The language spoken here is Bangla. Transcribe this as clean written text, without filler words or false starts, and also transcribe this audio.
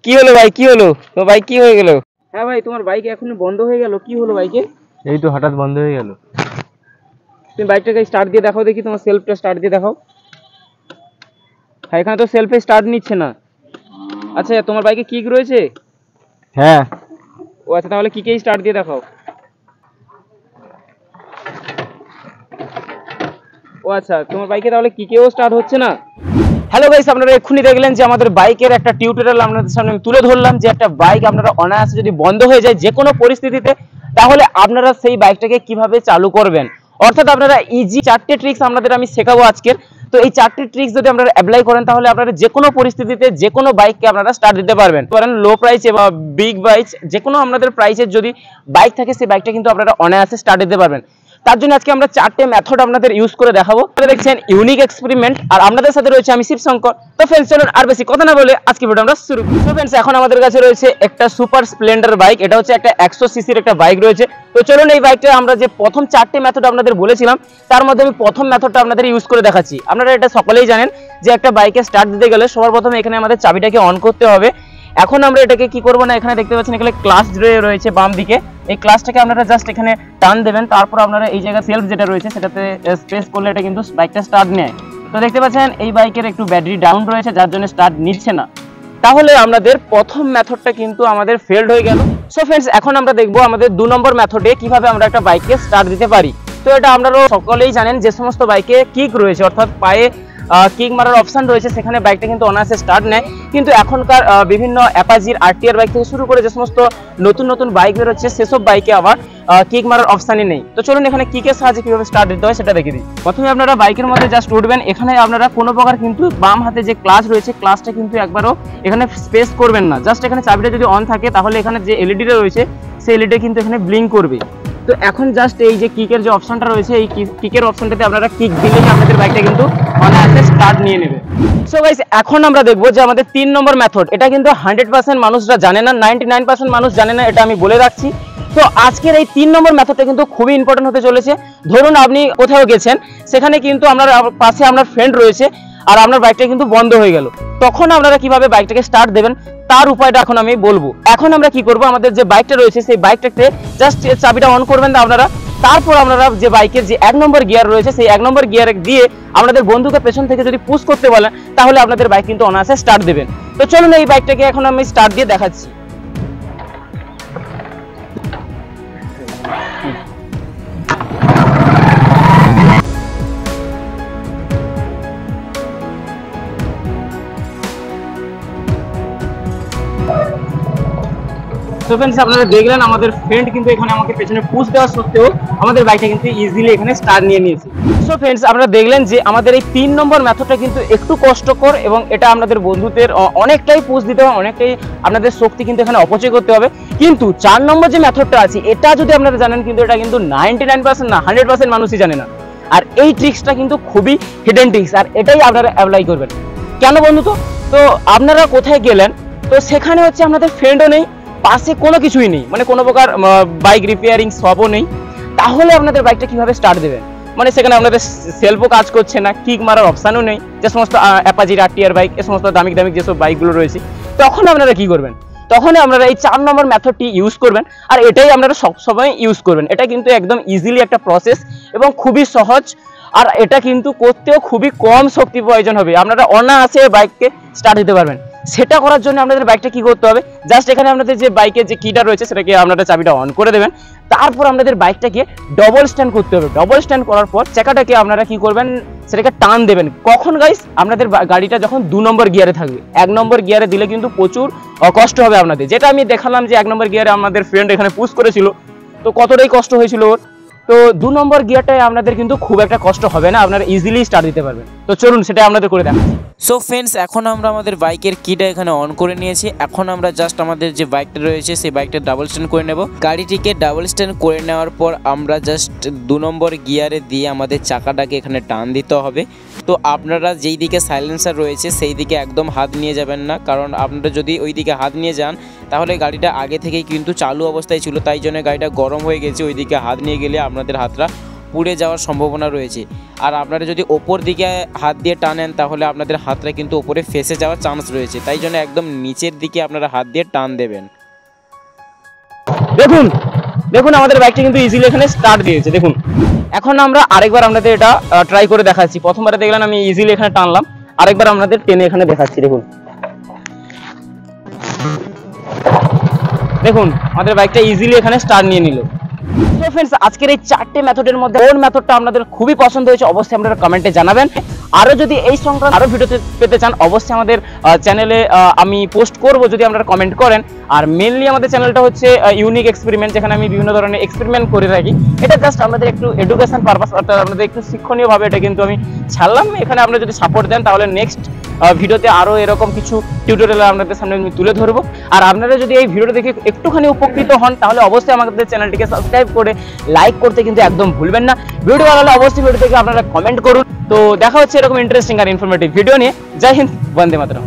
কি হলো ভাই, কি হলো তোমার বাইক, কি হয়ে গেল? হ্যাঁ ভাই, তোমার বাইক এখন বন্ধ হয়ে গেল, কি হলো বাইকে? এই তো হঠাৎ বন্ধ হয়ে গেল। তুমি বাইকটাকে স্টার্ট দিয়ে দেখাও দেখি, তোমার সেলফটা স্টার্ট দিয়ে দেখাও। হ্যাঁ, এখানে তো সেলফে স্টার্ট নিচ্ছে না। আচ্ছা, তোমার বাইকে কিক রয়েছে? হ্যাঁ। ও আচ্ছা, তাহলে কিকেই স্টার্ট দিয়ে দেখাও। ও আচ্ছা, তোমার বাইকে তাহলে কিকেও স্টার্ট হচ্ছে না। হ্যালো গাইস, আপনারা এক্ষুনি দেখলেন যে আমাদের বাইকের একটা টিউটোরিয়াল আপনাদের সামনে তুলে ধরলাম, যে একটা বাইক আপনারা অনায়াসে যদি বন্ধ হয়ে যায় যে কোনো পরিস্থিতিতে, তাহলে আপনারা সেই বাইকটাকে কিভাবে চালু করবেন। অর্থাৎ আপনারা ইজি 4টে ট্রিক্স আপনাদের আমি শেখাবো আজকের। তো এই 4টে ট্রিক্স যদি আপনারা অ্যাপ্লাই করেন, তাহলে আপনারা যে কোনো পরিস্থিতিতে যে কোনো বাইককে আপনারা স্টার্ট দিতে পারবেন। ধরেন লো প্রাইসে বা বিগ বাইক, যে কোনো আপনাদের প্রাইসের যদি বাইক থাকে, সেই বাইকটা কিন্তু আপনারা অনায়াসে স্টার্ট দিতে পারবেন। তার জন্য আজকে আমরা 4টে মেথড আপনাদের ইউজ করে দেখাবো। আপনারা দেখছেন ইউনিক এক্সপেরিমেন্ট, আর আপনাদের সাথে রয়েছে আমি শিবশঙ্কর। তো ফ্রেন্ডস, চলুন আর বেশি কথা না বলে আজকে ভিডিও আমরা শুরু করি। তো ফ্রেন্ডস, এখন আমাদের কাছে রয়েছে একটা সুপার স্প্লেন্ডার বাইক। এটা হচ্ছে একটা 100 সিসির একটা বাইক রয়েছে। তো চলুন এই বাইকটা আমরা যে প্রথম 4টে মেথড আপনাদের বলেছিলাম, তার মধ্যে আমি প্রথম মেথডটা আপনাদের ইউজ করে দেখাচ্ছি। আপনারা এটা সকলেই জানেন যে একটা বাইকে স্টার্ট দিতে গেলে সবার প্রথমে এখানে আমাদের চাবিটাকে অন করতে হবে। এখন আমরা এটাকে কি করব না, এখানে দেখতে পাচ্ছেন এখানে ক্লাচ রয়েছে বাম দিকে। এই ক্লাচটাকে আপনারা জাস্ট এখানে টান দেবেন, তারপর আপনারা এই জায়গায় সেলফ যেটা রয়েছে সেটাতে প্রেস করলে এটা কিন্তু বাইকটা স্টার্ট নেয়। তো দেখতে পাচ্ছেন এই বাইকের একটু ব্যাটারি ডাউন রয়েছে, যার জন্য স্টার্ট নিচ্ছে না। তাহলে আমাদের প্রথম মেথডটা কিন্তু আমাদের ফেলড হয়ে গেল। সো ফ্রেন্ডস, এখন আমরা দেখবো আমাদের 2 নম্বর মেথডে কিভাবে আমরা একটা বাইককে স্টার্ট দিতে পারি। তো এটা আপনারা সকলেই জানেন, যে সমস্ত বাইকে কিক রয়েছে, অর্থাৎ পায়ে কিক মারার অপশন রয়েছে, সেখানে বাইকটা কিন্তু অনায়াসে স্টার্ট নেয়। কিন্তু এখনকার বিভিন্ন অ্যাপাজির আরটিআর বাইক থেকে শুরু করে যে সমস্ত নতুন নতুন বাইক বেরোচ্ছে, সেসব বাইকে আবার কিক মারার অপশনই নেই। তো চলুন এখানে কিকের সাহায্যে কিভাবে স্টার্ট দিতে হয় সেটা দেখে দিই। প্রথমে আপনারা বাইকের মধ্যে জাস্ট উঠবেন। এখানে আপনারা কোনো প্রকার কিন্তু বাম হাতে যে ক্লাচ রয়েছে, ক্লাচটা কিন্তু একবারও এখানে স্পেস করবেন না। জাস্ট এখানে চাবিটা যদি অন থাকে, তাহলে এখানে যে এলইডিটা রয়েছে সেই এলইডি কিন্তু এখানে ব্লিঙ্ক করবে। তো এখন জাস্ট এই যে কিকের যে অপশনটা রয়েছে, এই কিকের অপশনটাতে আপনারা কিক দিলেই আপনাদের বাইকটা কিন্তু অনায়াসে স্টার্ট নিয়ে নেবে। সো গাইস, এখন আমরা দেখবো যে আমাদের 3 নম্বর মেথড। এটা কিন্তু 100% মানুষরা জানে না, 99% মানুষ জানে না, এটা আমি বলে রাখছি। তো আজকের এই 3 নম্বর মেথডটা কিন্তু খুবই ইম্পর্টেন্ট হতে চলেছে। ধরুন আপনি কোথাও গেছেন, সেখানে কিন্তু আপনার পাশে আপনার ফ্রেন্ড রয়েছে, আর আপনার বাইকটা কিন্তু বন্ধ হয়ে গেল। তখন আপনারা কিভাবে বাইকটাকে স্টার্ট দেবেন তার উপায়টা এখন আমি বলবো। এখন আমরা কি করব, আমাদের যে বাইকটা রয়েছে সেই বাইকটাতে জাস্ট চাবিটা অন করবেন আপনারা। তারপর আপনারা যে বাইকের যে 1 নম্বর গিয়ার রয়েছে, সেই 1 নম্বর গিয়ারে দিয়ে আপনাদের বন্ধুকে পেছন থেকে যদি পুশ করতে বলেন, তাহলে আপনাদের বাইক কিন্তু অনায়াসে স্টার্ট দেবেন। তো চলুন এই বাইকটাকে এখন আমি স্টার্ট দিয়ে দেখাচ্ছি। তো फ्रेंड्स, আপনারা দেখলেন আমাদের ফ্রেন্ড কিন্তু এখানে আমাকে পেছনে পুশ দেওয়া সত্ত্বেও আমাদের বাইকটা কিন্তু ইজিলি এখানে স্টার্ট নিয়ে নিয়েছে। সো फ्रेंड्स, আপনারা দেখলেন যে আমাদের এই 3 নম্বর মেথডটা কিন্তু একটু কষ্টকর, এবং এটা আপনাদের বন্ধুদের অনেকটাই পুশ দিতে হবে, অনেকটাই আপনাদের শক্তি কিন্তু এখানে অপচয় করতে হবে। কিন্তু 4 নম্বর যে মেথডটা আছে, এটা যদি আপনারা জানেন, কিন্তু এটা কিন্তু 99% না 100% মানুষই জানে না। আর এই ট্রিক্সটা কিন্তু খুবই হিডেন ট্রিক্স, আর এটাই আপনারা অ্যাপ্লাই করবেন। কেন বন্ধু? তো আপনারা কোথায় গেলেন, তো সেখানে হচ্ছে আপনাদের ফ্রেন্ডও নেই, পাশে কোনো কিছুই নেই, মানে কোনো প্রকার বাইক রিপেয়ারিং শপও নেই, তাহলে আপনাদের বাইকটা কিভাবে স্টার্ট দেবেন? মানে সেখানে আপনাদের সেলফও কাজ করছে না, কিক মারার অপশানও নেই, যে সমস্ত অ্যাপাজির আরটিআর বাইক, এ সমস্ত দামি দামি যেসব বাইকগুলো রয়েছে, তখন আপনারা কি করবেন? তখন আপনারা এই 4 নম্বর মেথডটি ইউজ করবেন, আর এটাই আপনারা সবসময় ইউজ করবেন। এটা কিন্তু একদম ইজিলি একটা প্রসেস এবং খুবই সহজ, আর এটা কিন্তু করতেও খুবই কম শক্তি প্রয়োজন হবে। আপনারা অনায়াসে বাইককে স্টার্ট দিতে পারবেন। সেটা করার জন্য আপনাদের বাইকটা কি করতে হবে, জাস্ট এখানে আপনাদের যে বাইকের যে কিটা রয়েছে সেটাকে আপনারা চাবিটা অন করে দেবেন। তারপর আপনাদের বাইকটাকে ডবল স্ট্যান্ড করতে হবে। ডবল স্ট্যান্ড করার পর চাকাটাকে আপনারা কি করবেন, সেটাকে টান দেবেন। কখন গাইস? আপনাদের গাড়িটা যখন 2 নম্বর গিয়ারে থাকবে। 1 নম্বর গিয়ারে দিলে কিন্তু প্রচুর কষ্ট হবে আপনাদের, যেটা আমি দেখালাম যে 1 নম্বর গিয়ারে আমাদের ফ্রেন্ড এখানে পুশ করেছিল, তো কতটাই কষ্ট হয়েছিল ওর। তো 2 নম্বর গিয়ারটায় আপনাদের কিন্তু খুব একটা কষ্ট হবে না, আপনারা ইজিলি স্টার্ট দিতে পারবেন। তো চলুন সেটা আপনাদের করে দেখাচ্ছি। সো ফ্রেন্ডস, এখন আমরা আমাদের বাইকের কিটা এখানে অন করে নিয়েছি। এখন আমরা জাস্ট আমাদের যে বাইকটা রয়েছে সেই বাইকটা ডাবল স্ট্যান্ড করে নেব। গাড়িটিকে ডাবল স্ট্যান্ড করে নেওয়ার পর আমরা জাস্ট 2 নম্বর গিয়ারে দিয়ে আমাদের চাকাটাকে এখানে টান দিতে হবে। তো আপনারা যেই দিকে সাইলেন্সার রয়েছে সেই দিকে একদম হাত নিয়ে যাবেন না, কারণ আপনারা যদি ওই দিকে হাত নিয়ে যান তাহলে গাড়িটা আগে থেকেই কিন্তু চালু অবস্থায় ছিল, তাই জন্য গাড়িটা গরম হয়ে গেছে। ওই দিকে হাত নিয়ে গেলে আপনাদের হাতটা পুড়ে যাওয়ার সম্ভাবনা রয়েছে। আর আপনারা যদি ওপর দিকে হাত দিয়ে টানেন তাহলে আপনাদের হাতটা কিন্তু ওপরে ফেসে যাওয়ার চান্স রয়েছে, তাই জন্য একদম নিচের দিকে আপনারা হাত দিয়ে টান দেবেন। দেখুন দেখুন আমাদের বাইকটা কিন্তু ইজিলি এখানে স্টার্ট দিয়েছে। দেখুন এখন আমরা আরেকবার আপনাদের এটা ট্রাই করে দেখাচ্ছি। প্রথমবারে দেখলেন আমি ইজিলি এখানে টানলাম, আরেকবার আপনাদের টেনে এখানে দেখাচ্ছি। দেখুন দেখুন আমাদের বাইকটা ইজিলি এখানে স্টার্ট নিয়ে নিল। তো फ्रेंड्स আজকের এই চারটে মেথডের মধ্যে কোন মেথডটা আপনাদের খুবই পছন্দ হয়েছে অবশ্যই আপনারা কমেন্টে জানাবেন। আরো যদি এই সংক্রান্ত আরো ভিডিও পেতে চান অবশ্যই আমাদের চ্যানেলে আমি পোস্ট করব যদি আপনারা কমেন্ট করেন। আর মেইনলি আমাদের চ্যানেলটা হচ্ছে ইউনিক এক্সপেরিমেন্ট, যেখানে আমি বিভিন্ন ধরনের এক্সপেরিমেন্ট করে থাকি। এটা জাস্ট আমাদের একটু এডুকেশন পারপাস, অর্থাৎ আপনাদের একটু শিক্ষণীয়ভাবে এটা কিন্তু আমি ছাড়লাম। এখানে আপনারা যদি সাপোর্ট দেন তাহলে নেক্সট ভিডিওতে আরো এরকম কিছু টিউটোরিয়াল আপনাদের সামনে আমি তুলে ধরবো। আর আপনারা যদি এই ভিডিওটা দেখে একটুখানি উপকৃত হন তাহলে অবশ্যই আমাদের চ্যানেলটিকে সাবস্ক্রাইব করে লাইক করতে কিন্তু একদম ভুলবেন না। ভিডিও ভালো লাগলে অবশ্যই ভিডিও থেকে আপনারা কমেন্ট করুন। তো দেখা হচ্ছে এরকম ইন্টারেস্টিং আর ইনফরমেটিভ ভিডিও নিয়ে। জয় হিন্দ, বন্দে মাতরম।